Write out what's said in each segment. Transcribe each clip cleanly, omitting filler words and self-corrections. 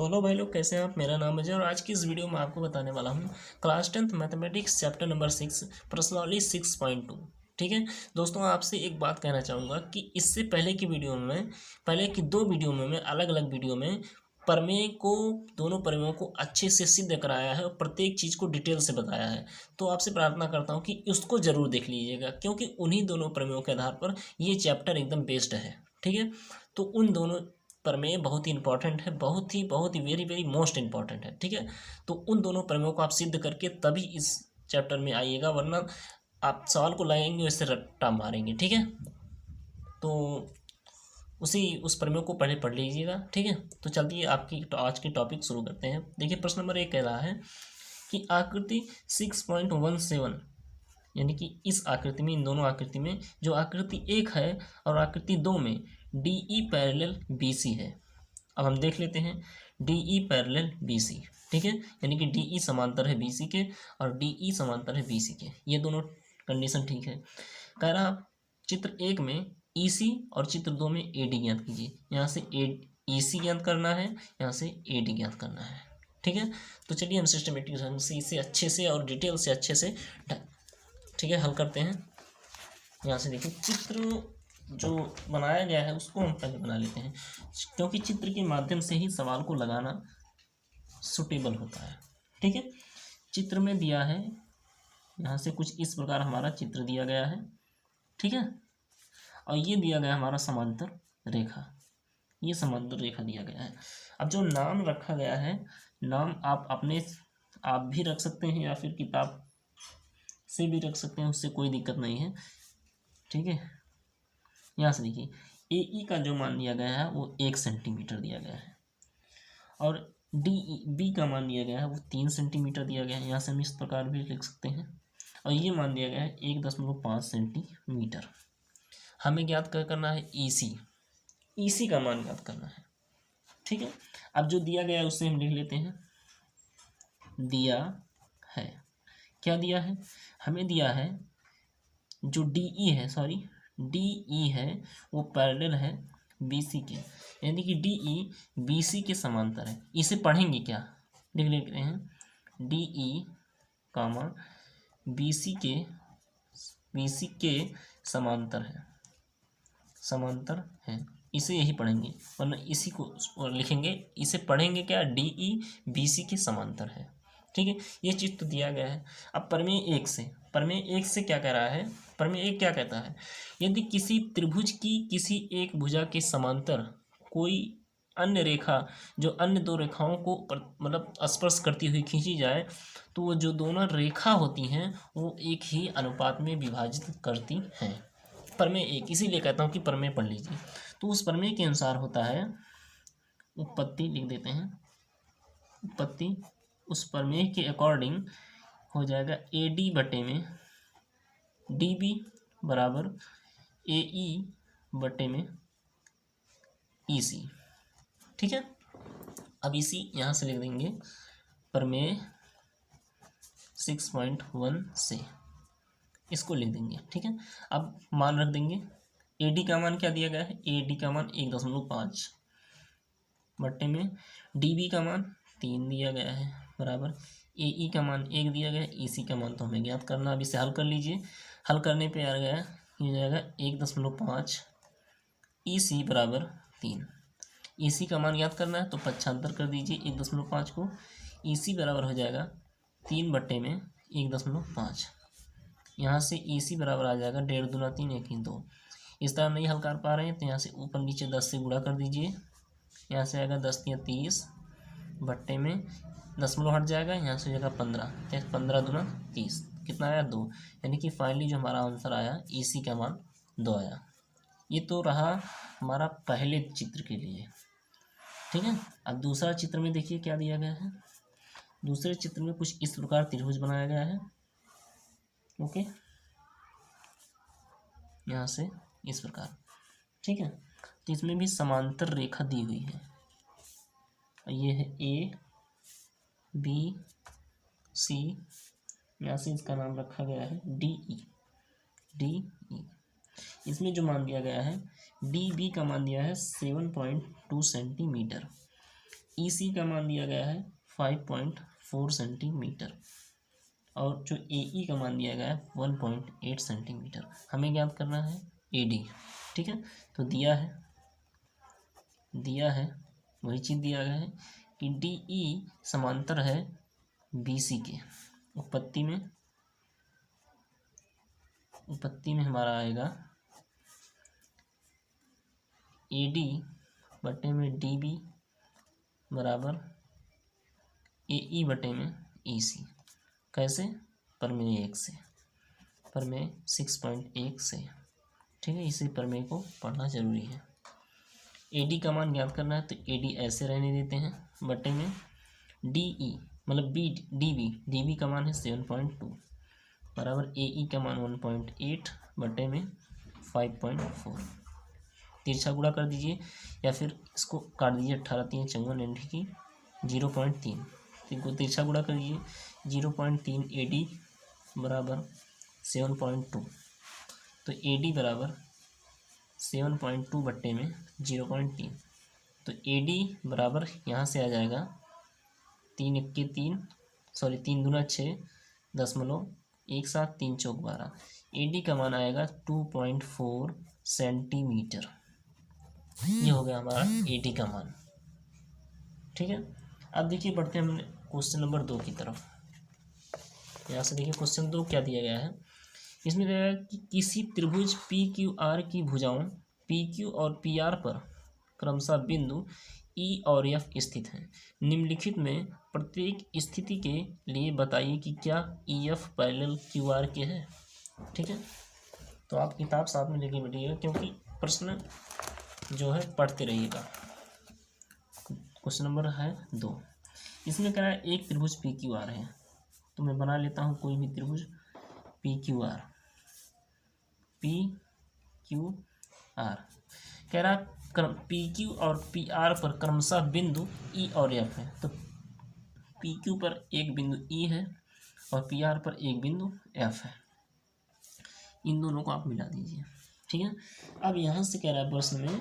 तो हेलो भाई लोग, कैसे हैं आप। मेरा नाम अजय और आज की इस वीडियो में आपको बताने वाला हूँ class 10th mathematics chapter number 6 personally 6.2। ठीक है दोस्तों, आपसे एक बात कहना चाहूँगा कि इससे पहले की वीडियो में पहले की दो वीडियो में मैं अलग अलग वीडियो में प्रमेय को दोनों प्रमेयों को अच्छे से सिद्ध कराया है और प्रत्येक चीज़ को डिटेल से बताया है। तो आपसे प्रार्थना करता हूँ कि उसको ज़रूर देख लीजिएगा, क्योंकि उन्हीं दोनों प्रमेयों के आधार पर ये चैप्टर एकदम बेस्ड है। ठीक है, तो उन दोनों प्रमेय बहुत ही इंपॉर्टेंट है, बहुत ही वेरी वेरी मोस्ट इंपॉर्टेंट है। ठीक है, तो उन दोनों प्रमेयों को आप सिद्ध करके तभी इस चैप्टर में आइएगा, वरना आप सवाल को लगाएंगे वैसे रट्टा मारेंगे। ठीक है, तो उस प्रमेय को पहले पढ़ लीजिएगा। ठीक है, तो चलिए आपकी आज की टॉपिक शुरू करते हैं। देखिए प्रश्न नंबर 1 कह रहा है कि आकृति 6.17 यानी कि इस आकृति में, इन दोनों आकृति में जो आकृति 1 है और आकृति 2 में D E parallel B C है। अब हम देख लेते हैं D E parallel B C. ठीक है, यानी कि डी ई समांतर है बी सी के और डी ई समांतर है बी सी के, ये दोनों कंडीशन ठीक है। कह रहा चित्र 1 में ई सी और चित्र 2 में ए डी ज्ञात कीजिए। यहाँ से ई सी ज्ञात करना है, यहाँ से ए डी ज्ञात करना है। ठीक है, तो चलिए हम सिस्टमेटिक ढंग से इसे अच्छे से और डिटेल से अच्छे से ठीक है हल करते हैं। यहाँ से देखिए चित्र जो बनाया गया है उसको हम पहले बना लेते हैं, क्योंकि चित्र के माध्यम से ही सवाल को लगाना सुटेबल होता है। ठीक है, चित्र में दिया है, यहाँ से कुछ इस प्रकार हमारा चित्र दिया गया है। ठीक है, और ये दिया गया हमारा समांतर रेखा, ये समांतर रेखा दिया गया है। अब जो नाम रखा गया है, नाम आप भी रख सकते हैं या फिर किताब से भी रख सकते हैं, उससे कोई दिक्कत नहीं है। ठीक है, यहाँ से देखिए ए ई का जो मान दिया गया है वो 1 सेंटीमीटर दिया गया है और डी ई बी का मान दिया गया है वो 3 सेंटीमीटर दिया गया है। यहाँ से हम इस प्रकार भी लिख सकते हैं और ये मान दिया गया है 1.5 सेंटीमीटर। हमें ज्ञात करना है ई सी का मान ज्ञात करना है। ठीक है, अब जो दिया गया है उससे हम लिख लेते हैं। दिया है, क्या दिया है, हमें दिया है जो डी ई है वो पैरेलल है बी सी के, यानी कि डी ई बी सी के समांतर है। इसे पढ़ेंगे क्या, लिख लेते हैं डी ई कामा बी सी के समांतर है, इसे यही पढ़ेंगे, वरना इसी को लिखेंगे। इसे पढ़ेंगे क्या, डी ई बी सी के समांतर है। ठीक है, ये चीज तो दिया गया है। अब प्रमेय एक से क्या कह रहा है, प्रमेय एक क्या कहता है, यदि किसी त्रिभुज की किसी एक भुजा के समांतर कोई अन्य रेखा जो अन्य दो रेखाओं को मतलब स्पर्श करती हुई खींची जाए, तो वो जो दोनों रेखा होती हैं वो एक ही अनुपात में विभाजित करती हैं। प्रमेय एक, इसीलिए कहता हूँ कि प्रमेय पढ़ लीजिए। तो उस प्रमेय के अनुसार होता है, उत्पत्ति लिख देते हैं, उत्पत्ति उस प्रमेय के अकॉर्डिंग हो जाएगा ए डी बटे में डी बी बराबर ए ई बटे में ई सी। ठीक है, अब इसी यहाँ से लिख देंगे प्रमेय 6.1 से इसको लिख देंगे। ठीक है, अब मान रख देंगे। ए डी का मान क्या दिया गया है, ए डी का मान 1.5 बट्टे में डी बी का मान 3 दिया गया है बराबर ए ई का मान 1 दिया गया है, ई सी का मान तो हमें ज्ञात करना। अब इसे हल कर लीजिए, हल करने पे आ गया ये जाएगा 1.5 ई सी बराबर 3। ई सी का मान ज्ञात करना है तो पक्षांतर कर दीजिए 1.5 को, ई सी बराबर हो जाएगा 3 बट्टे में 1.5। यहाँ से ई सी बराबर आ जाएगा 1.5 दूना 3 1 ही 2। इस तरह नहीं हल कर पा रहे हैं तो यहाँ से ऊपर नीचे 10 से गुणा कर दीजिए। यहाँ से आएगा 10 या 30 बट्टे में दशमलव हट जाएगा, यहाँ से हो जाएगा 15, 15 दूना 30, कितना आया 2, यानी कि फाइनली जो हमारा आंसर आया ई सी का मान 2 आया। ये तो रहा हमारा पहले चित्र के लिए। ठीक है, अब दूसरा चित्र में देखिए क्या दिया गया है। दूसरे चित्र में कुछ इस प्रकार त्रिभुज बनाया गया है। ओके, यहाँ से इस प्रकार। ठीक है, तो इसमें भी समांतर रेखा दी हुई है। ये है ए बी सी, यहाँ से इसका नाम रखा गया है डी ई। इसमें जो मान दिया गया है डी बी का मान दिया है 7.2 सेंटीमीटर। EC का मान दिया गया है 5.4 सेंटीमीटर और जो AE का मान दिया गया है 1.8 सेंटीमीटर। हमें ज्ञात करना है AD। ठीक है, तो दिया है वही चीज़ दिया गया है कि DE समांतर है BC के। उत्पत्ति में हमारा आएगा AD बटे में DB बराबर AE बटे में EC। कैसे? प्रमेय 1 से, प्रमेय 6.1 से। ठीक है, इसी प्रमेय को पढ़ना जरूरी है। AD का मान ज्ञात करना है तो AD ऐसे रहने देते हैं बटे में DE मतलब DB का मान है 7.2 बराबर AE का मान 1.8 बटे में 5.4। तिरछा गुणा कर दीजिए या फिर इसको काट दीजिए। 18 3 54 यानी कि 0.3। इनको तिरछा गुणा कर दीजिए। 0.3 AD बराबर 7.2 तो AD बराबर 7.2 बट्टे में 0.3 तो AD बराबर यहाँ से आ जाएगा 3 1 3 सॉरी 3 दूना 6 दशमलव 1 7 3 चौक 12। AD का मान आएगा 2.4 सेंटीमीटर। ये हो गया हमारा AD का मान। ठीक है, अब देखिए बढ़ते हैं हमने क्वेश्चन नंबर 2 की तरफ। यहाँ से देखिए क्वेश्चन 2 क्या दिया गया है। इसमें दिया गया है कि किसी त्रिभुज PQR की भुजाओं PQ और PR पर क्रमशः बिंदु E और F स्थित हैं। निम्नलिखित में प्रत्येक स्थिति के लिए बताइए कि क्या EF पैरेलल QR के है। ठीक है, तो आप किताब साथ में लेके बैठिएगा क्योंकि प्रश्न जो है पढ़ते रहिएगा। क्वेश्चन नंबर है 2। इसमें कह रहा है एक त्रिभुज PQR है, तो मैं बना लेता हूँ कोई भी त्रिभुज PQR। कह रहा PQ और PR पर क्रमशः बिंदु E और F है। तो PQ पर एक बिंदु E है और PR पर एक बिंदु F है। इन दोनों को आप मिला दीजिए। ठीक है, अब यहाँ से कह रहा है प्रश्न में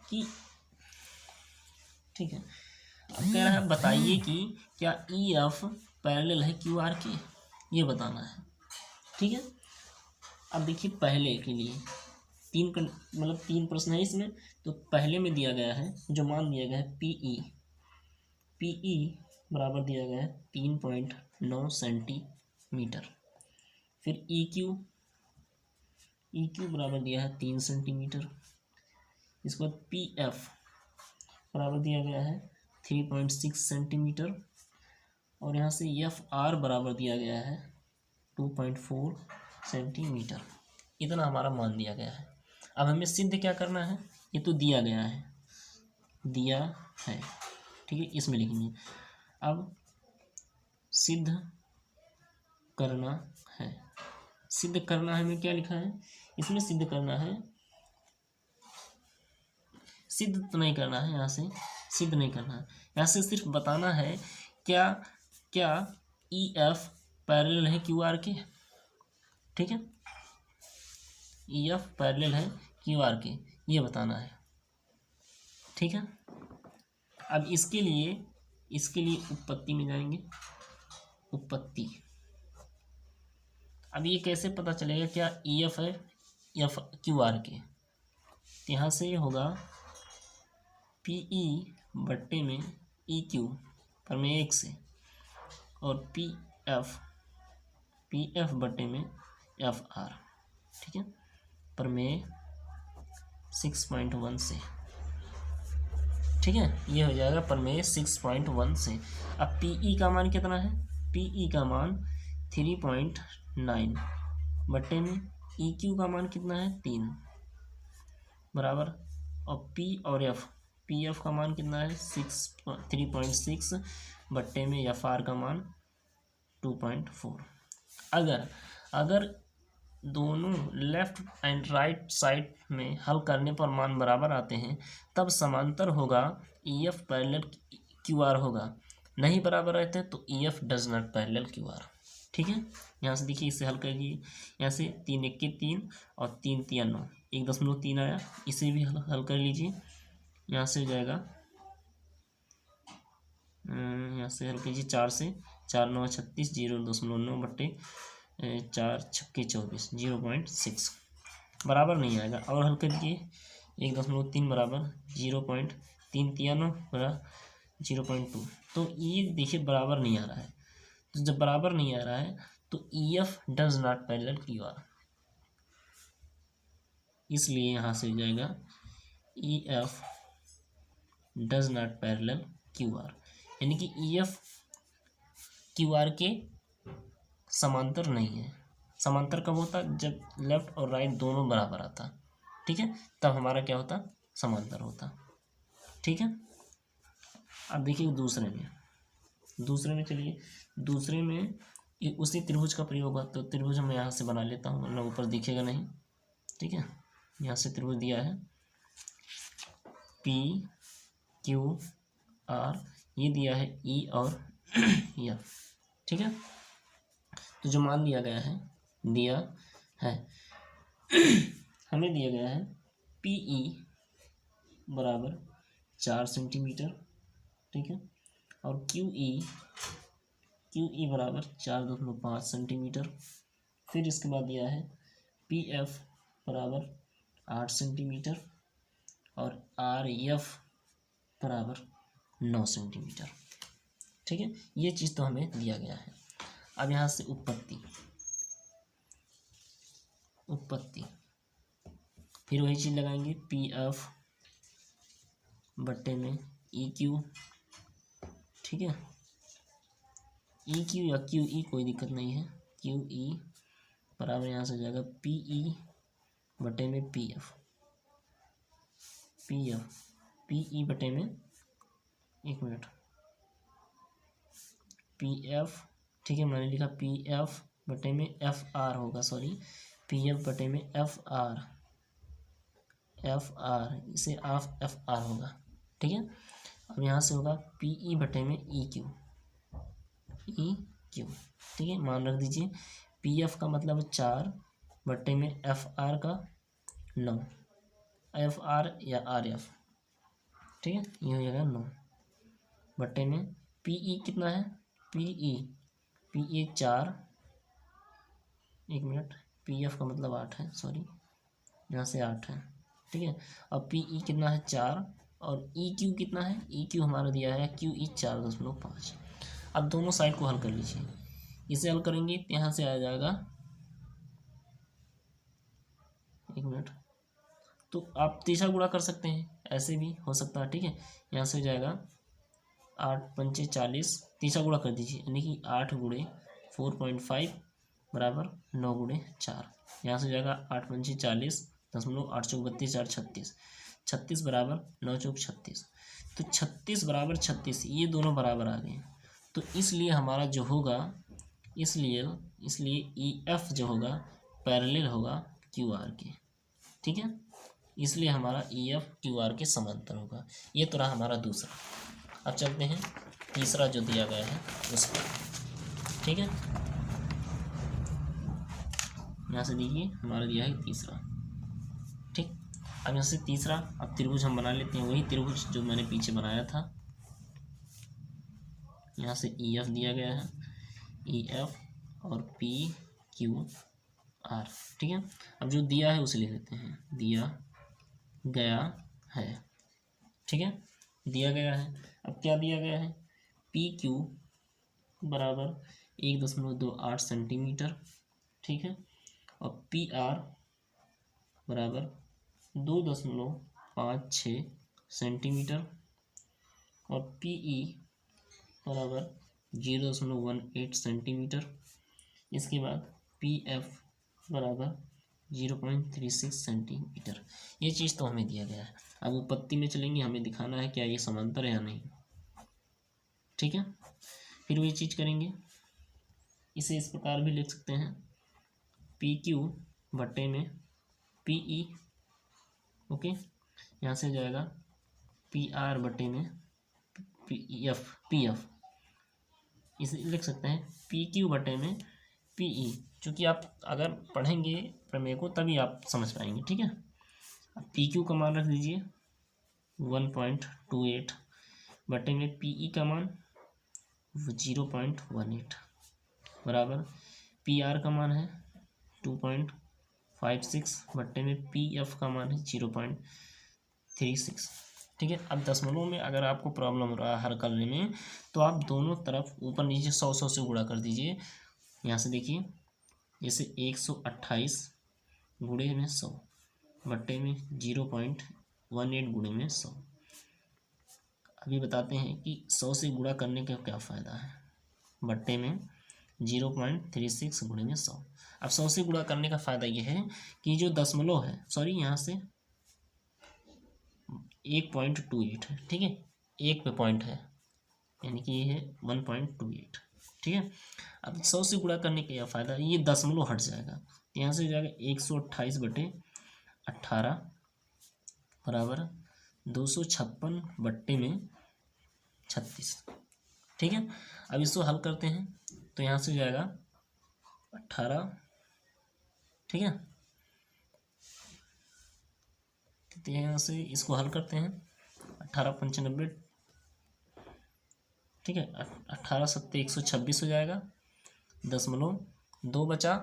कि ठीक है, अब कह रहा है बताइए कि क्या EF पैरेलल है QR के, ये बताना है। ठीक है, अब देखिए पहले के लिए तीन प्रश्न है इसमें। तो पहले में दिया गया है जो मान दिया गया है PE बराबर दिया गया है 3.9 सेंटीमीटर। फिर EQ बराबर दिया है 3 सेंटीमीटर। इसके बाद PF बराबर दिया गया है 3.6 सेंटीमीटर और यहाँ से FR बराबर दिया गया है 2.4 सेंटीमीटर। इतना हमारा मान दिया गया है। अब हमें सिद्ध क्या करना है, ये तो दिया गया है, ठीक है, इसमें लिखेंगे। अब सिद्ध करना है, हमें क्या लिखा है इसमें, सिद्ध करना है, सिद्ध तो नहीं करना है, यहाँ से सिद्ध नहीं करना है, यहाँ से सिर्फ बताना है क्या EF पैरेलल है QR के। ठीक है, EF पैरेलल है QR के, ये बताना है। ठीक है, अब इसके लिए उत्पत्ति में जाएंगे। उत्पत्ति, अब ये कैसे पता चलेगा क्या EF है या QR के। तो यहाँ से ये होगा PE बट्टे में EQ प्रमेय 1 से और PF बट्टे में FR। ठीक है, प्रमेय 6.1 से। ठीक है, ये हो जाएगा प्रमेय 6.1 से। अब PE का मान कितना है, PE का मान 3.9 बट्टे में EQ का मान कितना है 3 बराबर, और P और PF का मान कितना है 3.6 बट्टे में FR का मान 2.4। अगर दोनों लेफ्ट एंड राइट साइड में हल करने पर मान बराबर आते हैं तब समांतर होगा, EF पैरेलल QR होगा। नहीं बराबर रहते तो EF does not parallel QR। ठीक है, यहाँ से देखिए इसे हल करिए। यहाँ से 3 1 3 और 3 3 9 1.3 आया, इसे भी हल कर लीजिए। यहाँ से हो जाएगा यहाँ से हल कीजिए, 4 से 4 9 36, 0.9 बट्टे 4 छक्के 24, 0.6 बराबर नहीं आएगा। और हल करिए, 1.3 बराबर 0.3 तिया 9 बराबर 0.2। तो ये देखिए बराबर नहीं आ रहा है। तो जब बराबर नहीं आ रहा है तो E F does not parallel Q are, इसलिए यहाँ से हो जाएगा E F does not parallel Q are, यानी कि ई एफ क्यू आर के समांतर नहीं है। समांतर कब होता? जब लेफ्ट और राइट दोनों बराबर आता, ठीक है, तब हमारा क्या होता? समांतर होता, ठीक है। अब देखिए दूसरे में चलिए, दूसरे में उसी त्रिभुज का प्रयोग होगा। तो त्रिभुज मैं यहाँ से बना लेता हूँ, वरना ऊपर दिखेगा नहीं, ठीक है। यहाँ से त्रिभुज दिया है पी क्यू आर, ये दिया है ई और एफ, ठीक है। तो जो मान दिया है हमें दिया गया है पी ई बराबर 4 सेंटीमीटर, ठीक है, और क्यू ई बराबर 4.5 सेंटीमीटर। फिर इसके बाद दिया है पी एफ बराबर 8 सेंटीमीटर और आर एफ बराबर 9 सेंटीमीटर, ठीक है। ये चीज़ तो हमें दिया गया है। अब यहाँ से उत्पत्ति, फिर वही चीज़ लगाएंगे, पी एफ बट्टे में ई क्यू, ठीक है। ई क्यू या क्यू ई कोई दिक्कत नहीं है, क्यू ई बराबर यहाँ से हो जाएगा पी ई बटे में पी ई बटे में, एक मिनट, पी एफ, ठीक है, मैंने लिखा पी एफ बटे में एफ आर होगा, सॉरी, पी एफ बटे में एफ आर, इसे एफ आर होगा, ठीक है। अब यहाँ से होगा पी ई बटे में ई क्यू, ठीक है, मान रख दीजिए। पी एफ का मतलब 4 बटे में एफ आर का 9, एफ आर या आर एफ, ठीक है, ये हो जाएगा 9 बटे में पी ई कितना है, पी ई 4, एक मिनट, पी एफ का मतलब 8 है, सॉरी, यहाँ से 8 है, ठीक है। अब पी ई कितना है 4 और ई क्यू कितना है, ई क्यू हमारा दिया है क्यू ई 4.5। अब दोनों साइड को हल कर लीजिए, इसे हल करेंगे तो यहाँ से आ जाएगा, एक मिनट, तो आप तीसरा गुणा कर सकते हैं, ऐसे भी हो सकता है, ठीक है। यहाँ से हो जाएगा 8 पंचे 40, तीसरा गुणा कर दीजिए, यानी कि 8 गुणे 4.5 बराबर 9 गुणे 4, यहाँ से हो जाएगा 8 पंचे 40, 8 चौक 32, 4 36, 36 बराबर 9 चौक 36, तो 36 बराबर 36, ये दोनों बराबर आ गए। तो इसलिए हमारा जो होगा, इसलिए ई एफ जो होगा पैरेलल होगा क्यू आर के, ठीक है, इसलिए हमारा ई एफ क्यू आर के समांतर होगा। ये तो रहा हमारा दूसरा। अब चलते हैं तीसरा जो दिया गया है उस पर, ठीक है। यहाँ से देखिए हमारा दिया है तीसरा, ठीक। अब यहाँ से तीसरा, अब त्रिभुज हम बना लेते हैं, वही त्रिभुज जो मैंने पीछे बनाया था। यहाँ से ई एफ दिया गया है, ई एफ और पी क्यू आर, ठीक है। अब जो दिया है उसे लिख लेते हैं, दिया गया है, ठीक है, दिया गया है। अब क्या दिया गया है, पी क्यू बराबर 1.28 सेंटीमीटर, ठीक है, और पी आर बराबर 2.56 सेंटीमीटर और पी ई बराबर 0.18 सेंटीमीटर। इसके बाद पी एफ बराबर 0.36 सेंटीमीटर। ये चीज़ तो हमें दिया गया है। अब उत्पत्ति में चलेंगे, हमें दिखाना है क्या ये समांतर है या नहीं, ठीक है। फिर वही चीज़ करेंगे, इसे इस प्रकार भी लिख सकते हैं, पी क्यू बटे में पी ई, ओके, यहाँ से जाएगा पी आर बटे में पी एफ, इसे लिख सकते हैं पी क्यू बटे में पी ई, चूँकि आप अगर पढ़ेंगे प्रमेय को तभी आप समझ पाएंगे, ठीक है। अब पी क्यू का मान रख दीजिए 1.28 बटे में पी ई का मान 0.18 बराबर पी आर का मान है 2.56 बट्टे में पी एफ का मान है 0.36। ठीक है, अब दशमलव में अगर आपको प्रॉब्लम हो रहा है हल करने में तो आप दोनों तरफ ऊपर नीचे 100 से गुणा कर दीजिए। यहाँ से देखिए जैसे 128 गुणे में 100 बट्टे में 0.18 गुणे में 100। अभी बताते हैं कि 100 से गुणा करने का क्या फ़ायदा है। बट्टे में 0.36 गुणे में 100। अब 100 से गुणा करने का फ़ायदा यह है कि जो दशमलव है, सॉरी यहाँ से 1.28 है। ठीक है, एक पे पॉइंट है यानी कि ये है 1.28। ठीक है, अब 100 से गुणा करने का यह फ़ायदा, ये दशमलव हट जाएगा। यहाँ से जाएगा 128 बटे 18 बराबर 256 बट्टे में 36। ठीक है, अब इसको हल करते हैं तो यहाँ से जाएगा 18। ठीक है, तो यहाँ से इसको हल करते हैं 18×95। ठीक है, 18 सत्ते 126 हो जाएगा। दशमलव 2 बचा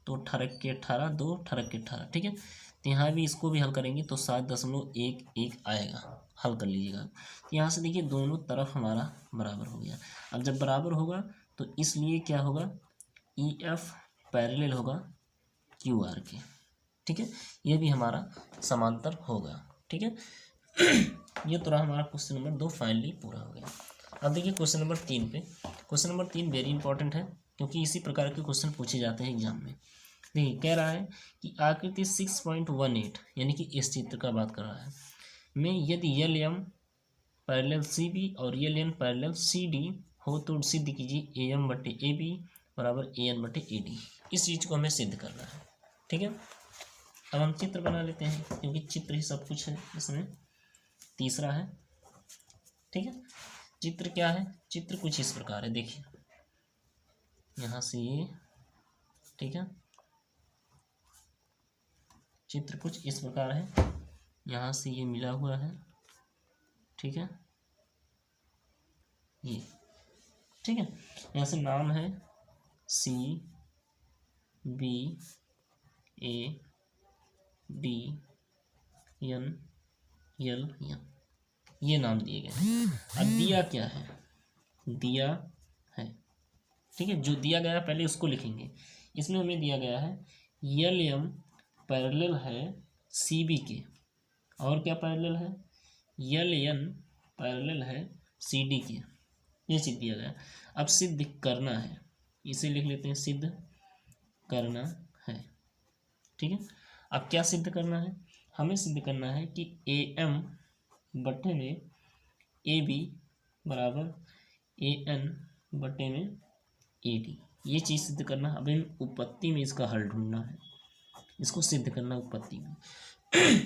तो 18 के 18 2 18 के 18। ठीक है, तो यहाँ भी इसको भी हल करेंगे तो 7.11 आएगा। हल कर लीजिएगा। तो यहाँ से देखिए दोनों तरफ हमारा बराबर हो गया। अब जब बराबर होगा तो इसलिए क्या होगा, ई एफ पैरेलल होगा क्यू आर के। ठीक है, ये भी हमारा समांतर होगा। ठीक है, ये तो रहा हमारा क्वेश्चन नंबर 2 फाइनली पूरा हो गया। अब देखिए क्वेश्चन नंबर 3 पे। क्वेश्चन नंबर 3 वेरी इंपॉर्टेंट है क्योंकि इसी प्रकार के क्वेश्चन पूछे जाते हैं एग्जाम में। देखिए कह रहा है कि आकृति 6.18 यानी कि इस चित्र का बात कर रहा है में यदि L M parallel C B और L N parallel C D हो तो सिद्ध कीजिए ए एम बटे ए बी बराबर ए एन बटे ए डी। इस चीज़ को हमें सिद्ध करना है। ठीक है, अब हम चित्र बना लेते हैं क्योंकि चित्र ही सब कुछ है इसमें। तीसरा है, ठीक है, चित्र क्या है, चित्र कुछ इस प्रकार है। देखिए यहाँ से ये, ठीक है, चित्र कुछ इस प्रकार है। यहाँ से ये मिला हुआ है। ठीक है, ये ठीक है, यहाँ से नाम है C B A D N L N, ये नाम दिए गए हैं। अब दिया क्या है, दिया है, ठीक है, जो दिया गया है पहले उसको लिखेंगे। इसमें हमें दिया गया है एल एम पैरेलल है सी बी के, और क्या पैरेलल है, एल एन पैरेलल है सी डी के। ये चीज दिया गया। अब सिद्ध करना है, इसे लिख लेते हैं, सिद्ध करना है। ठीक है, अब क्या सिद्ध करना है, हमें सिद्ध करना है कि ए एम बटे में ए बी बराबर ए एन बटे में ए डी। ये चीज़ सिद्ध करना। अब हमें उपपत्ति में इसका हल ढूंढना है, इसको सिद्ध करना उपपत्ति में।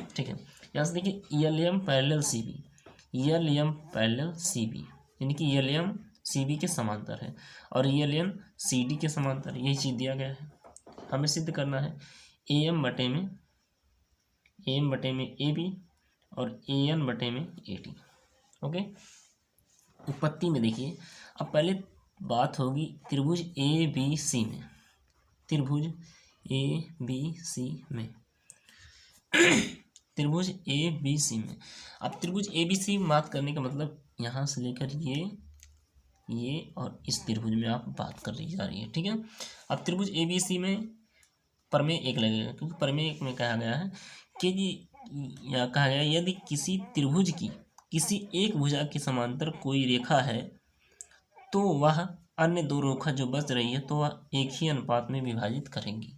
ठीक है, यहाँ से देखिए L M parallel C B, L M parallel C B यानी कि एल एम सी बी के समांतर है और एल एन सी डी के समांतर, यही चीज़ दिया गया है। हमें सिद्ध करना है ए एम बटे में ए बी और ए एन बटे में ए डी। ओके, उपपत्ति में देखिए, अब पहले बात होगी त्रिभुज ए बी सी में, त्रिभुज ए बी सी में त्रिभुज ए बी सी में। अब त्रिभुज ए बी सी बात करने का मतलब यहाँ से लेकर ये और इस त्रिभुज में आप बात कर रही जा रही है। ठीक है, अब त्रिभुज ए बी सी में प्रमेय एक लगेगा क्योंकि प्रमेय एक में कहा गया है कि कहा गया यदि किसी त्रिभुज की किसी एक भुजा के समांतर कोई रेखा है तो वह अन्य दो रेखा जो बच रही है तो वह एक ही अनुपात में विभाजित करेंगी।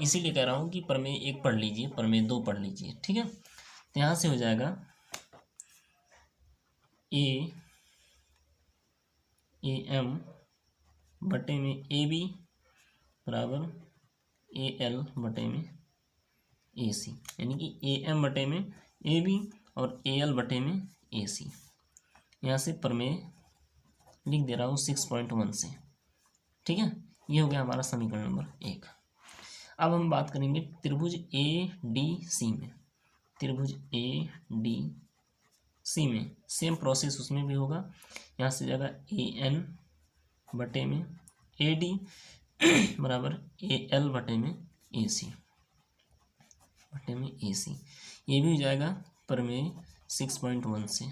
इसीलिए कह रहा हूँ कि प्रमेय एक पढ़ लीजिए, प्रमेय दो पढ़ लीजिए। ठीक है, तो यहाँ से हो जाएगा ए एम बटे में ए बी बराबर ए एल बटे में ए सी, यानी कि ए एम बटे में ए बी और ए एल बटे में ए सी। यहाँ से प्रमेय लिख दे रहा हूँ 6.1 से। ठीक है, ये हो गया हमारा समीकरण नंबर 1। अब हम बात करेंगे त्रिभुज ए डी सी में। त्रिभुज ए डी सी में सेम प्रोसेस उसमें भी होगा। यहाँ से जाएगा ए एन बटे में ए डी बराबर ए एल बटे में ए सी बटे में ए सी। ये भी हो जाएगा प्रमेय 6.1 से।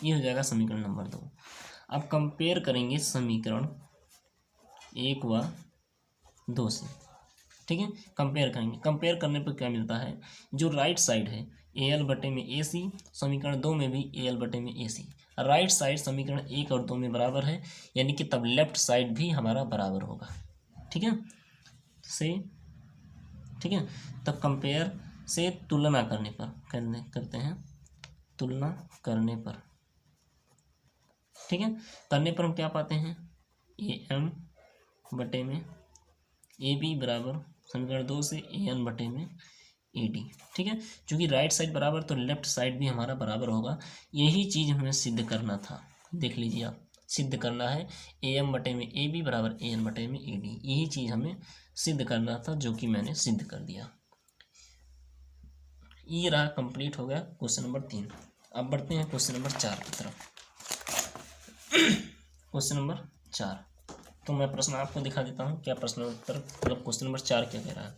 ये हो जाएगा समीकरण नंबर 2। अब कंपेयर करेंगे समीकरण 1 व 2 से, ठीक है। कंपेयर करेंगे, कंपेयर करने पर क्या मिलता है, जो राइट साइड है ए एल बटे में ए सी, समीकरण 2 में भी ए एल बटे में ए सी। राइट साइड समीकरण 1 और 2 में बराबर है, यानी कि तब लेफ्ट साइड भी हमारा बराबर होगा, ठीक है से, ठीक है। तब कंपेयर से तुलना करने पर करते हैं, तुलना करने पर, ठीक है। करने पर हम क्या पाते हैं, ए एम बटे में ए बी बराबर समीकरण 2 से ए एन बटे में ए डी, ठीक है। क्योंकि राइट साइड बराबर तो लेफ्ट साइड भी हमारा बराबर होगा। यही चीज़ हमें सिद्ध करना था, देख लीजिए आप, सिद्ध करना है ए एम बटे में ए बी बराबर ए एन बटे में ए डी। यही चीज़ हमें सिद्ध करना था, जो कि मैंने सिद्ध कर दिया। ये रहा, कंप्लीट हो गया क्वेश्चन नंबर 3। अब बढ़ते हैं क्वेश्चन नंबर 4 की तरफ। क्वेश्चन नंबर 4, तो मैं प्रश्न आपको दिखा देता हूँ क्या प्रश्न उत्तर, मतलब क्वेश्चन नंबर 4 क्या कह रहा है।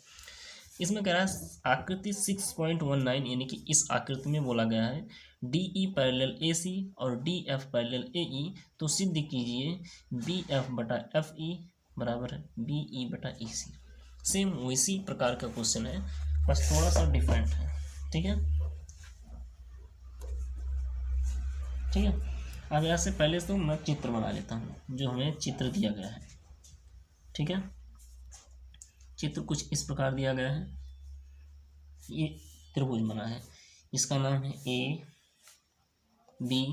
इसमें कह रहा है आकृति 6.19, यानी कि इस आकृति में बोला गया है डी ई पैरेलल ए सी और डी एफ पैरेलल ए ई, तो सिद्ध कीजिए बी एफ बटा एफ ई बराबर है बी ई बटा ई सी। सेम वैसी प्रकार का क्वेश्चन है, बस थोड़ा सा डिफरेंट है, ठीक है, ठीक है। अब यहाँ से पहले तो मैं चित्र बना लेता हूँ, जो हमें चित्र दिया गया है, ठीक है। चित्र कुछ इस प्रकार दिया गया है, ये त्रिभुज बना है, इसका नाम है ए बी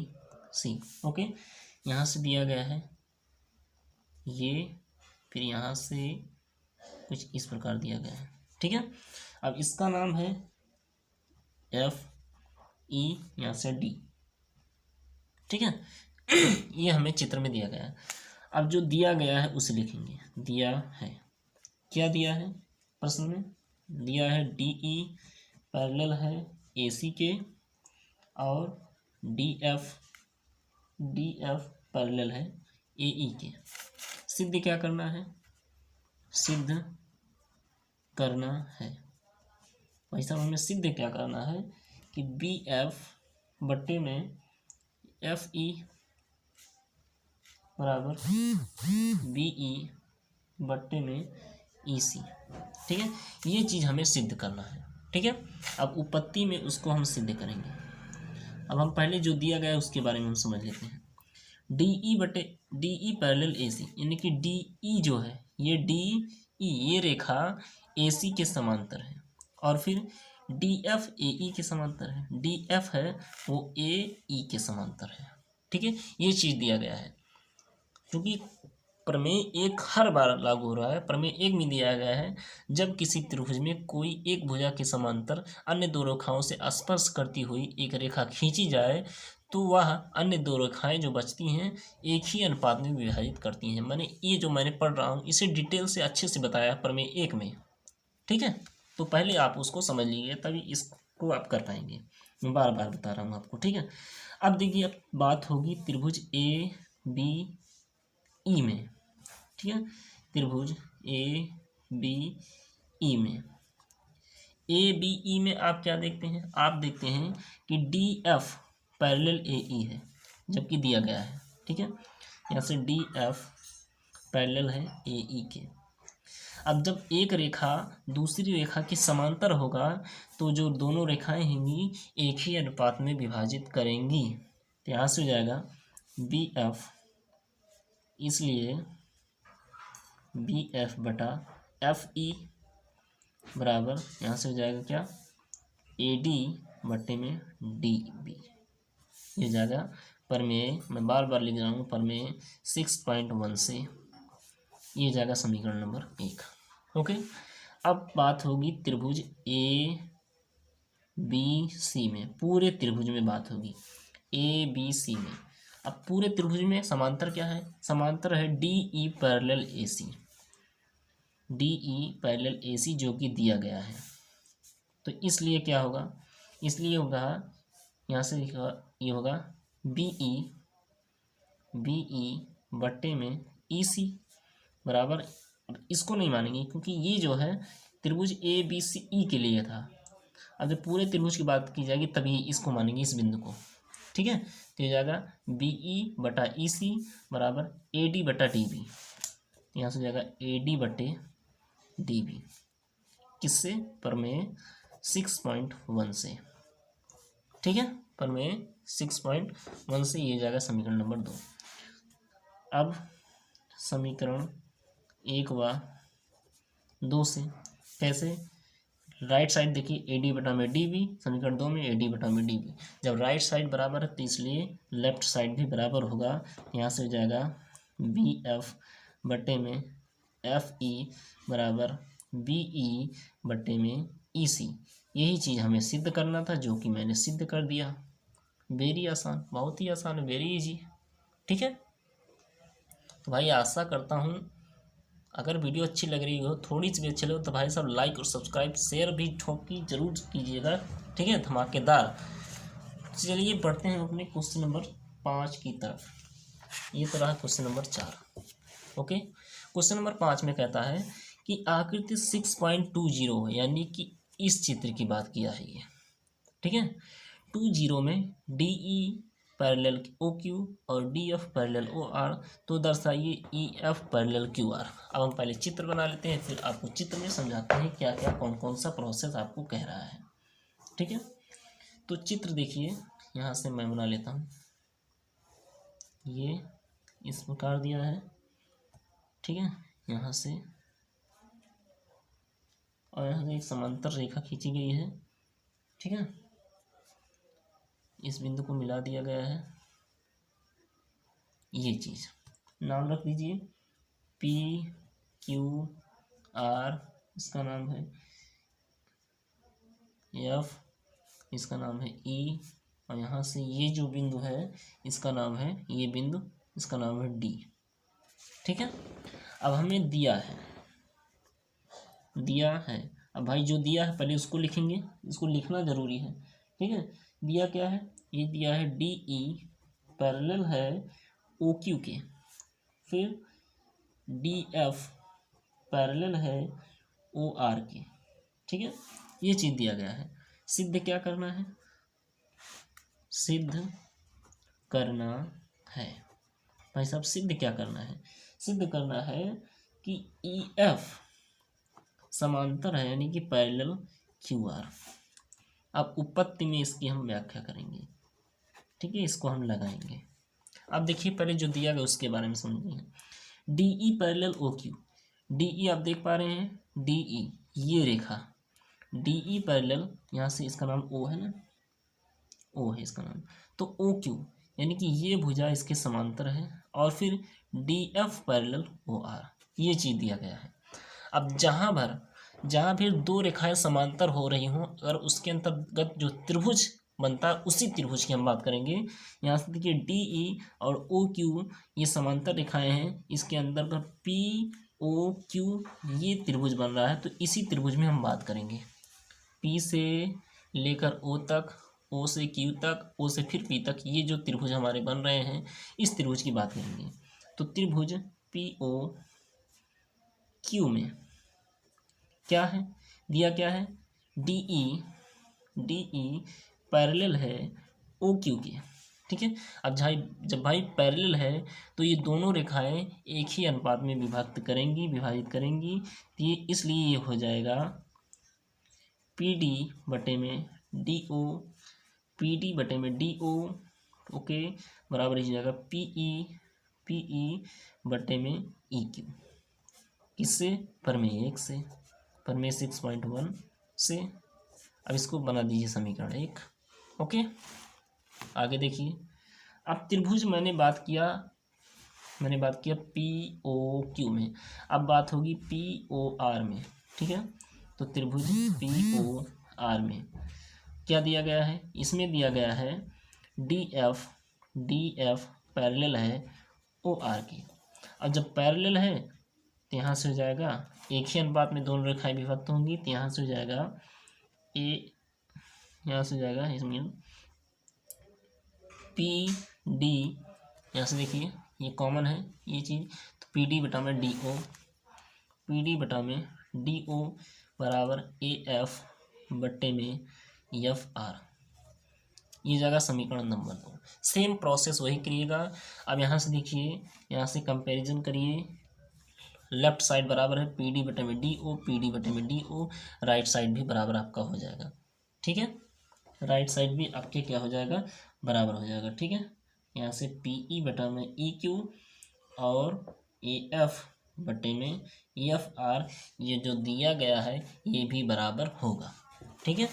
सी, ओके। यहाँ से दिया गया है ये, फिर यहाँ से कुछ इस प्रकार दिया गया है, ठीक है। अब इसका नाम है एफ ई, यहाँ से डी, ठीक है। ये हमें चित्र में दिया गया है। अब जो दिया गया है उसे लिखेंगे। दिया है, क्या दिया है प्रश्न में, दिया है डी ई पैरेलल है ए सी के और डी एफ पैरेलल है ए ई के। सिद्ध क्या करना है, सिद्ध करना है भाई साहब, हमें सिद्ध क्या करना है कि बी एफ बट्टे में एफ ई बराबर बी ई बट्टे में ई सी, ठीक है। ये चीज़ हमें सिद्ध करना है, ठीक है। अब उपपत्ति में उसको हम सिद्ध करेंगे। अब हम पहले जो दिया गया है उसके बारे में हम समझ लेते हैं। डी ई बटे डी ई पैरेलल ए सी, यानी कि डी ई जो है ये डी ई, ये रेखा ए सी के समांतर है, और फिर डी एफ ए ई के समांतर है, डी एफ है वो ए ई के समांतर है, ठीक है। ये चीज़ दिया गया है, क्योंकि प्रमेय एक हर बार लागू हो रहा है। प्रमेय एक में दिया गया है जब किसी त्रिभुज में कोई एक भुजा के समांतर अन्य दो रेखाओं से स्पर्श करती हुई एक रेखा खींची जाए, तो वह अन्य दो रेखाएं जो बचती हैं एक ही अनुपात में विभाजित करती हैं। मैंने ये जो मैंने पढ़ रहा हूँ इसे डिटेल से अच्छे से बताया प्रमेय एक में, ठीक है। तो पहले आप उसको समझ लीजिए, तभी इसको आप कर पाएंगे। मैं बार बार बता रहा हूँ आपको, ठीक है। अब देखिए, अब बात होगी त्रिभुज ए बी ई में, ठीक है। त्रिभुज ए बी ई में, ए बी ई में आप क्या देखते हैं, आप देखते हैं कि डी एफ पैरेलल ए ई है, जबकि दिया गया है, ठीक है। यहाँ से डी एफ पैरेलल है ए ई के। अब जब एक रेखा दूसरी रेखा के समांतर होगा तो जो दोनों रेखाएं होंगी एक ही अनुपात में विभाजित करेंगी, तो यहाँ से हो जाएगा बी एफ, इसलिए बी एफ बटा एफ ई बराबर यहाँ से हो जाएगा क्या, ए डी बटे में डी बी। ये जाएगा प्रमेय, मैं बार बार लिख रहा हूँ, प्रमेय 6.1 से ये जाएगा समीकरण नंबर 1, ओके। अब बात होगी त्रिभुज ए बी सी में, पूरे त्रिभुज में बात होगी ए बी सी में। अब पूरे त्रिभुज में समांतर क्या है, समांतर है D E parallel A C, D E parallel A C जो कि दिया गया है। तो इसलिए क्या होगा, इसलिए होगा यहाँ से ये होगा बी ई बटे में ई सी बराबर, अब इसको नहीं मानेंगे क्योंकि ये जो है त्रिभुज ए बी सी ई के लिए था। अब जब पूरे त्रिभुज की बात की जाएगी तभी इसको मानेंगे, इस बिंदु को। ठीक है, तो ये जाएगा बी ई बटा ई सी बराबर ए डी बटा डी बी। यहाँ से जाएगा ए डी बटे डी बी, किससे? प्रमेय 6.1 से। ठीक है, प्रमेय 6.1 से ये जाएगा समीकरण नंबर 2। अब समीकरण 1 व 2 से कैसे? राइट साइड देखिए ए डी बटा में डी बी, समीकरण 2 में ए डी बटा में डी बी। जब राइट साइड बराबर है तो इसलिए लेफ्ट साइड भी बराबर होगा। यहाँ से हो जाएगा बी एफ बटे में एफ ई बराबर बी ई बटे में ई सी। यही चीज़ हमें सिद्ध करना था, जो कि मैंने सिद्ध कर दिया। वेरी आसान, बहुत ही आसान, वेरी इजी। ठीक है, तो भाई आशा करता हूँ अगर वीडियो अच्छी लग रही हो, थोड़ी सी भी अच्छी लगे तो भाई साहब लाइक और सब्सक्राइब शेयर भी ठोकी जरूर कीजिएगा। ठीक है, धमाकेदार। चलिए बढ़ते हैं अपने क्वेश्चन नंबर 5 की तरफ। ये तो रहा question number 4। Okay, question number 5 में कहता है कि आकृति 6.20 है, यानी कि इस चित्र की बात किया है ये। ठीक है, 20 में D E parallel O Q और D F parallel O R, तो दर्शाइए E F parallel Q R. अब हम पहले चित्र बना लेते हैं, फिर आपको चित्र में समझाते हैं क्या क्या कौन कौन सा प्रोसेस आपको कह रहा है। ठीक है, तो चित्र देखिए, यहाँ से मैं बना लेता हूँ। ये इस प्रकार दिया है। ठीक है, यहाँ से और यहाँ से एक समांतर रेखा खींची गई है। ठीक है, इस बिंदु को मिला दिया गया है। ये चीज़ नाम रख दीजिए पी क्यू आर, इसका नाम है एफ, इसका नाम है ई, और यहाँ से ये जो बिंदु है इसका नाम है, ये बिंदु इसका नाम है डी। ठीक है, अब हमें दिया है। अब भाई जो दिया है पहले उसको लिखेंगे, इसको लिखना जरूरी है। ठीक है, दिया क्या है? ये दिया है डी ई पैरेलल है ओ क्यू के, फिर डी एफ पैरेलल है ओ आर के। ठीक है, ये चीज़ दिया गया है। सिद्ध क्या करना है? सिद्ध करना है भाई साहब, सिद्ध क्या करना है? सिद्ध करना है कि ई एफ समांतर है, यानी कि पैरेलल क्यू आर। अब उपपत्ति में इसकी हम व्याख्या करेंगे। ठीक है, इसको हम लगाएंगे। अब देखिए पहले जो दिया गया उसके बारे में समझिए। D E parallel O Q, D E आप देख पा रहे हैं, डी ई ये रेखा, डी ई पैरेलल, यहाँ से इसका नाम ओ है ना, ओ है इसका नाम, तो ओ क्यू यानी कि ये भुजा इसके समांतर है, और फिर D F parallel O R, ये चीज़ दिया गया है। अब जहाँ फिर दो रेखाएं समांतर हो रही हों, अगर उसके अंतर्गत जो त्रिभुज बनता है उसी त्रिभुज की हम बात करेंगे। यहाँ से देखिए डी ई और ओ क्यू ये समांतर रेखाएं हैं, इसके अंतर्गत पी ओ क्यू ये त्रिभुज बन रहा है, तो इसी त्रिभुज में हम बात करेंगे। पी से लेकर ओ तक, ओ से क्यू तक, ओ से फिर पी तक, ये जो त्रिभुज हमारे बन रहे हैं इस त्रिभुज की बात करेंगे। तो त्रिभुज पी ओ क्यू में क्या है? दिया क्या है? डी ई पैरेलल है ओ क्यू के। ठीक है, अब जब भाई पैरेलल है तो ये दोनों रेखाएं एक ही अनुपात में विभाजित करेंगी, तो ये इसलिए ये हो जाएगा पी डी बटे में डी ओ, पी डी बटे में डी ओ, ओके, बराबर हो जाएगा पी ई बटे में ई क्यू। किससे? प्रमेय 1 से, प्रमेय 6.1 से। अब इसको बना दीजिए समीकरण 1। ओके, आगे देखिए। अब त्रिभुज मैंने बात किया पी ओ क्यू में, अब बात होगी पी ओ आर में। ठीक है, तो त्रिभुज पी ओ आर में क्या दिया गया है? इसमें दिया गया है डी एफ पैरेलल है ओ आर के। अब जब पैरेलल है तो यहाँ से हो जाएगा एक ही अनुपात में दोनों रेखाएं विभक्त होंगी, तो यहाँ से हो जाएगा ए, यहाँ से हो जाएगा इसमें पी डी, यहाँ से देखिए ये कॉमन है ये चीज़, तो पी डी बटा में डी ओ, पी डी बटा में डी ओ बराबर ए एफ बट्टे में एफ आर। ये जाएगा समीकरण नंबर 2। सेम प्रोसेस वही करिएगा। अब यहाँ से देखिए, यहाँ से कंपैरिजन करिए। लेफ्ट साइड बराबर है पी डी बटे में डी ओ, पी डी बटे में डी ओ, राइट साइड भी बराबर आपका हो जाएगा। ठीक है, राइट साइड भी आपके क्या हो जाएगा, बराबर हो जाएगा। ठीक है, यहाँ से पी ई बटा में ई क्यू और ए एफ बटे में एफ आर, ये जो दिया गया है ये भी बराबर होगा। ठीक है,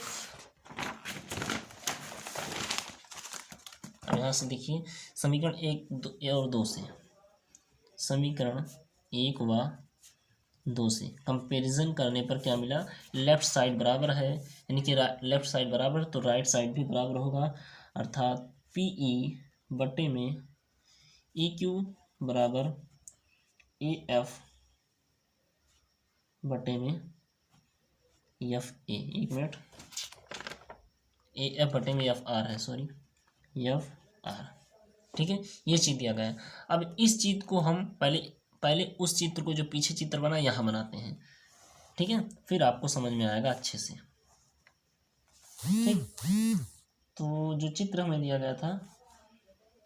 अब यहाँ से देखिए समीकरण 1 और 2 से, समीकरण 1 व 2 से कंपैरिजन करने पर क्या मिला, लेफ्ट साइड बराबर है, यानी कि लेफ्ट साइड बराबर तो राइट साइड भी बराबर होगा, अर्थात पी ई बटे में ई क्यू बराबर ए एफ बटे में एफ ए, एक मिनट, ए एफ बटे में एफ आर है, सॉरी एफ आर। ठीक है, ये चीज़ दिया गया है। अब इस चीज़ को हम पहले उस चित्र को जो पीछे चित्र बना यहाँ बनाते हैं। ठीक है, फिर आपको समझ में आएगा अच्छे से। ठीक, तो जो चित्र हमें दिया गया था,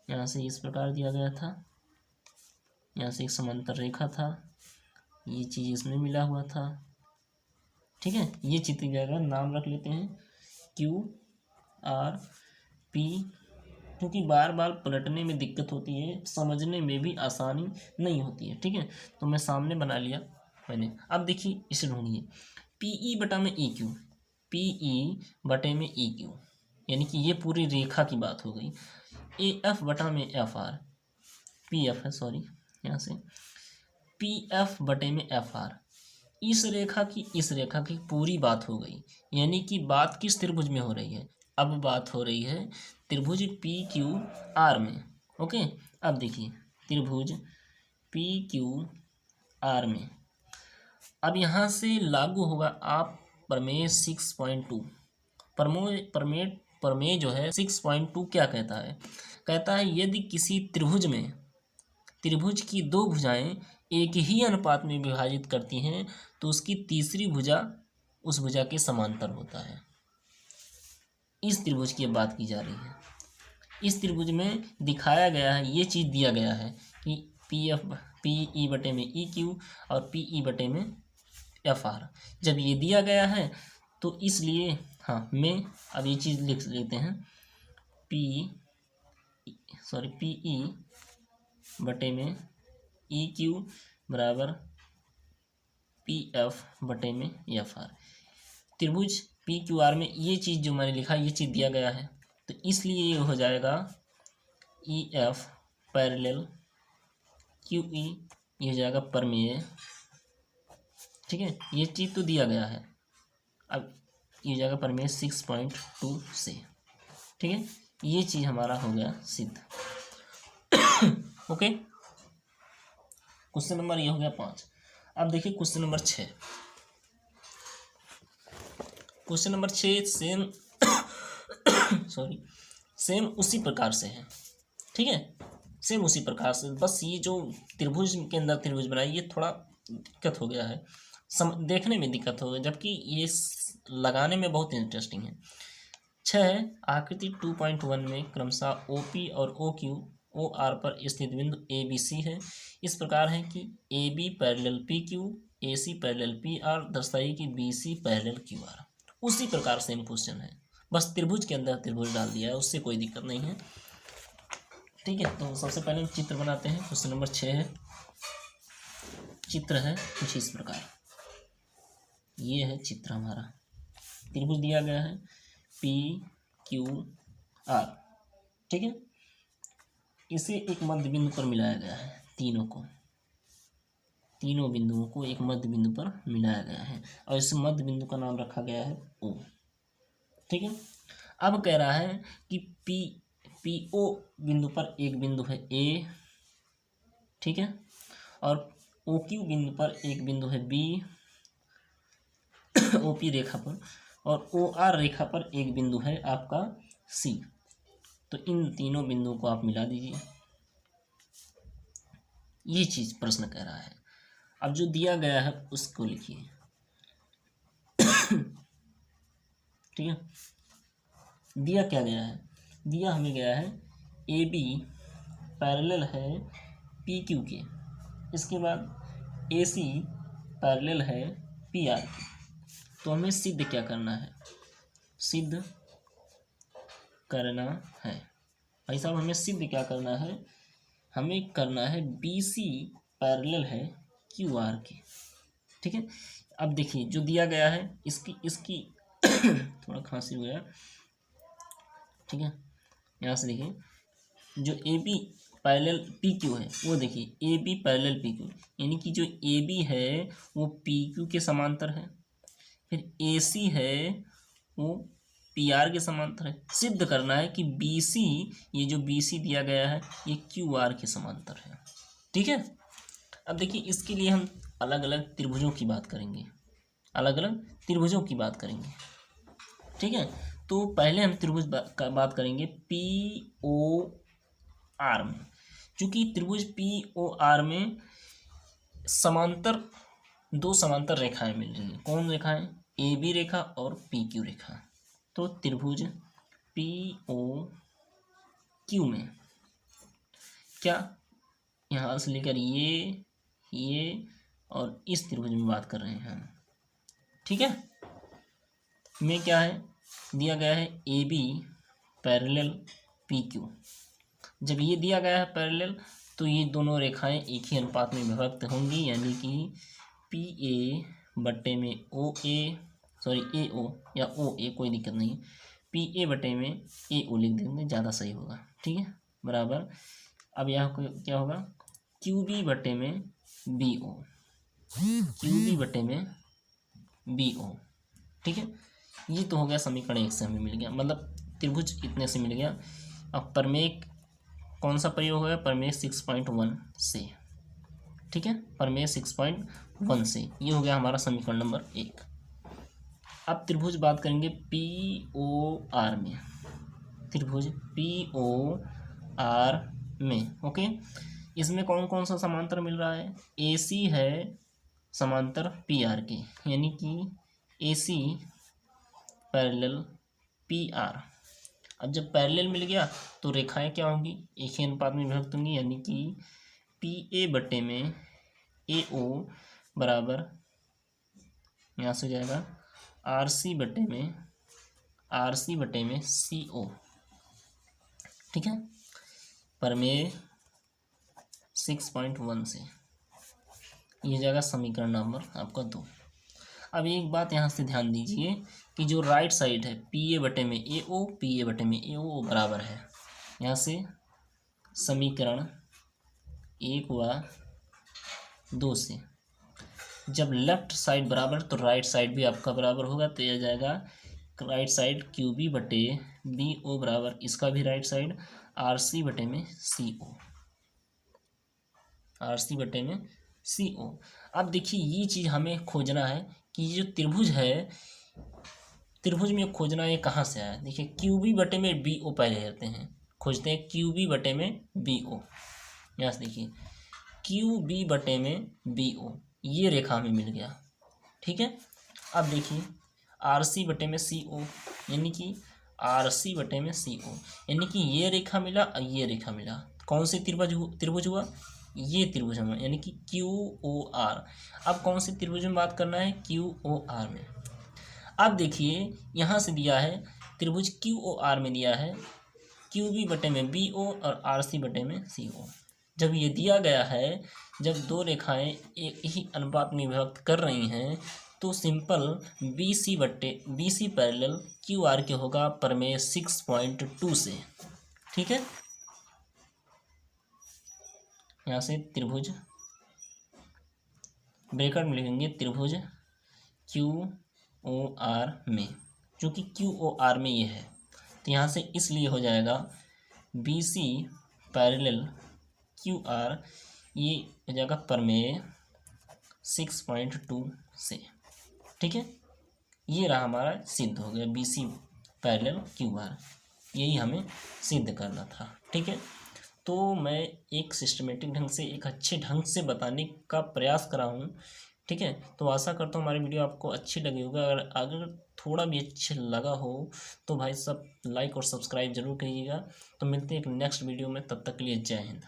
यहाँ से इस प्रकार दिया गया था, यहाँ से एक समांतर रेखा था, ये चीज़ इसमें मिला हुआ था। ठीक है, ये चित्र दिया गया, नाम रख लेते हैं क्यू आर पी, क्योंकि बार बार पलटने में दिक्कत होती है, समझने में भी आसानी नहीं होती है। ठीक है, तो मैं सामने बना लिया मैंने। अब देखिए इसे ढूंढिए, पी ई बटा में ई क्यू, पी ई बटे में ई क्यू, यानी कि ये पूरी रेखा की बात हो गई। ए एफ बटा में एफ आर, पी एफ है, सॉरी, यहाँ से पी एफ बटे में एफ आर, इस रेखा की पूरी बात हो गई। यानी कि बात किस त्रिभुज में हो रही है, अब बात हो रही है त्रिभुज पी क्यू आर में। ओके, अब देखिए त्रिभुज पी क्यू आर में, अब यहाँ से लागू होगा आप प्रमेय 6.2। प्रमेय जो है 6.2 क्या कहता है, कहता है यदि किसी त्रिभुज की दो भुजाएं एक ही अनुपात में विभाजित करती हैं तो उसकी तीसरी भुजा उस भुजा के समांतर होता है। इस त्रिभुज की बात की जा रही है। इस त्रिभुज में दिखाया गया है, ये चीज़ दिया गया है कि पी ई बटे में ई क्यू और पी ई बटे में एफ आर। जब ये दिया गया है तो इसलिए मैं अब ये चीज़ लिख लेते हैं, पी ई बटे में ई क्यू बराबर पी एफ बटे में एफ आर। त्रिभुज पी क्यू आर में ये चीज़ जो मैंने लिखा, ये चीज़ दिया गया है, तो इसलिए ये हो जाएगा ई एफ पैरेलल क्यू ई, ये हो जाएगा प्रमेय। ठीक है, ये चीज़ तो दिया गया है। अब ये हो जाएगा प्रमेय 6.2 से। ठीक है, ये चीज़ हमारा हो गया सिद्ध। ओके, क्वेश्चन नंबर ये हो गया 5। अब देखिए question number 6। Question number 6 same उसी प्रकार से है। ठीक है, सेम उसी प्रकार से, बस ये जो त्रिभुज के अंदर त्रिभुज बनाई, ये थोड़ा दिक्कत हो गया है, देखने में दिक्कत हो गई, जबकि ये लगाने में बहुत इंटरेस्टिंग है। 6 आकृति 2.1 में क्रमशः ओ पी और ओ क्यू ओ आर पर स्थित बिंदु ए बी सी है। इस प्रकार है कि A B parallel P Q, A C parallel P R, दर्शाइए कि B C parallel Q R. उसी प्रकार सेम क्वेश्चन है, बस त्रिभुज के अंदर त्रिभुज डाल दिया है, उससे कोई दिक्कत नहीं है। ठीक है, तो सबसे पहले हम चित्र बनाते हैं। क्वेश्चन नंबर 6 है, चित्र है कुछ इस प्रकार, ये है चित्र हमारा। त्रिभुज दिया गया है पी क्यू आर। ठीक है, इसे एक मध्य बिंदु पर मिलाया गया है, तीनों बिंदुओं को एक मध्य बिंदु पर मिलाया गया है, और इस मध्य बिंदु का नाम रखा गया है ओ। ठीक है, अब कह रहा है कि पी ओ बिंदु पर एक बिंदु है ए, ठीक है, और ओ क्यू बिंदु पर एक बिंदु है बी ओ पी रेखा पर, और ओ आर रेखा पर एक बिंदु है आपका सी। तो इन तीनों बिंदुओं को आप मिला दीजिए, ये चीज़ प्रश्न कह रहा है। अब जो दिया गया है उसको लिखिए। ठीक है, दिया क्या गया है, दिया हमें गया है ए बी पैरेलल है पी क्यू के, इसके बाद ए सी पैरेलल है पी आर के। तो हमें सिद्ध क्या करना है, सिद्ध करना है भाई साहब, हमें सिद्ध क्या करना है, हमें करना है बी सी पैरेलल है क्यू आर के। ठीक है, अब देखिए जो दिया गया है इसकी थोड़ा खांसी हो गया। ठीक है, यहाँ से देखिए जो A B parallel P Q है वो देखिए A B parallel P Q, यानी कि जो ए बी है वो पी क्यू के समांतर है, फिर ए सी है वो पी आर के समांतर है। सिद्ध करना है कि बी सी, ये जो बी सी दिया गया है ये क्यू आर के समांतर है। ठीक है, अब देखिए इसके लिए हम अलग अलग त्रिभुजों की बात करेंगे, अलग अलग त्रिभुजों की बात करेंगे। ठीक है, तो पहले हम त्रिभुज का बात करेंगे पी ओ आर में। चूंकि त्रिभुज पी ओ आर में समांतर दो समांतर रेखाएं मिल रही हैं। कौन रेखाएं, ए बी रेखा और पी क्यू रेखा। तो त्रिभुज पी ओ क्यू में क्या, यहाँ से लेकर ये और इस त्रिभुज में बात कर रहे हैं हम। ठीक है, में क्या है, दिया गया है A B parallel P Q. जब ये दिया गया है पैरेलल तो ये दोनों रेखाएं एक ही अनुपात में विभक्त होंगी, यानी कि पी ए बट्टे में ओ ए, सॉरी ए ओ या ओ ए, कोई दिक्कत नहीं, पी ए बटे में ए ओ लिख देंगे, ज़्यादा सही होगा। ठीक है, बराबर अब यहाँ क्या होगा, क्यू बी बटे में बी ओ, क्यू बी बटे में बी ओ। ठीक है, ये तो हो गया समीकरण 1 से हमें मिल गया, मतलब त्रिभुज इतने से मिल गया। अब प्रमेय कौन सा प्रयोग होगा, प्रमेय 6.1 से। ठीक है, प्रमेय 6.1 से, ये हो गया हमारा समीकरण नंबर 1। अब त्रिभुज बात करेंगे पी ओ आर में, त्रिभुज पी ओ आर में। ओके, इसमें कौन कौन सा समांतर मिल रहा है, ए सी है समांतर पी आर के, यानी कि ए सी पैरेलल पी आर। अब जब पैरेलल मिल गया तो रेखाएं क्या होंगी, एक ही अनुपात में विभक्त होंगी, यानी कि पी ए बटे में ए ओ बराबर, यहाँ से हो जाएगा आर सी बटे में सी ओ। ठीक है, प्रमेय 6.1 से ये जाएगा समीकरण नंबर आपका 2। अब एक बात यहाँ से ध्यान दीजिए कि जो राइट साइड है पी ए बटे में ए ओ, पी ए बटे में ए ओ बराबर है, यहाँ से समीकरण 1 व 2 से जब लेफ्ट साइड बराबर तो राइट साइड भी आपका बराबर होगा, तो यह जाएगा राइट साइड क्यू बी बटे बी ओ बराबर इसका भी राइट साइड आर सी बटे में सी ओ, आर सी बटे में सी ओ। अब देखिए ये चीज़ हमें खोजना है कि ये जो त्रिभुज है, त्रिभुज में खोजना है कहाँ से आया। देखिए क्यू बी बटे में बी ओ पहले लेते हैं, खोजते हैं क्यू बी बटे में बी ओ। यहाँ से देखिए क्यू बी बटे में बी ओ, ये रेखा हमें मिल गया। ठीक है, अब देखिए आर सी बटे में सी ओ, यानी कि आर सी बटे में सी ओ, यानी कि ये रेखा मिला और ये रेखा मिला। कौन सी त्रिभुज हुआ, ये त्रिभुज हुआ, यानी कि क्यू ओ आर। अब कौन सी त्रिभुज में बात करना है, क्यू ओ आर में। अब देखिए यहाँ से दिया है त्रिभुज क्यू ओ आर में दिया है क्यू बी बटे में बी ओ और आर सी बटे में सी ओ। जब ये दिया गया है, जब दो रेखाएं एक ही अनुपात में विभक्त कर रही हैं, तो simple B C parallel Q R के होगा प्रमेय 6.2 से। ठीक है, यहाँ से त्रिभुज ब्रैकेट में लिखेंगे त्रिभुज क्यू ओ आर में, चूँकि क्यू ओ आर में ये है तो यहाँ से इसलिए हो जाएगा B C parallel Q R, ये हो जाएगा प्रमेय 6.2 से। ठीक है, ये रहा हमारा सिद्ध हो गया B C parallel Q R, यही हमें सिद्ध करना था। ठीक है, तो मैं एक सिस्टमेटिक ढंग से, एक अच्छे ढंग से बताने का प्रयास करा हूँ। ठीक है, तो आशा करता हूँ हमारी वीडियो आपको अच्छी लगी होगा। अगर अगर थोड़ा भी अच्छा लगा हो तो भाई सब लाइक और सब्सक्राइब जरूर करिएगा। तो मिलते हैं एक नेक्स्ट वीडियो में, तब तक के लिए जय हिंद।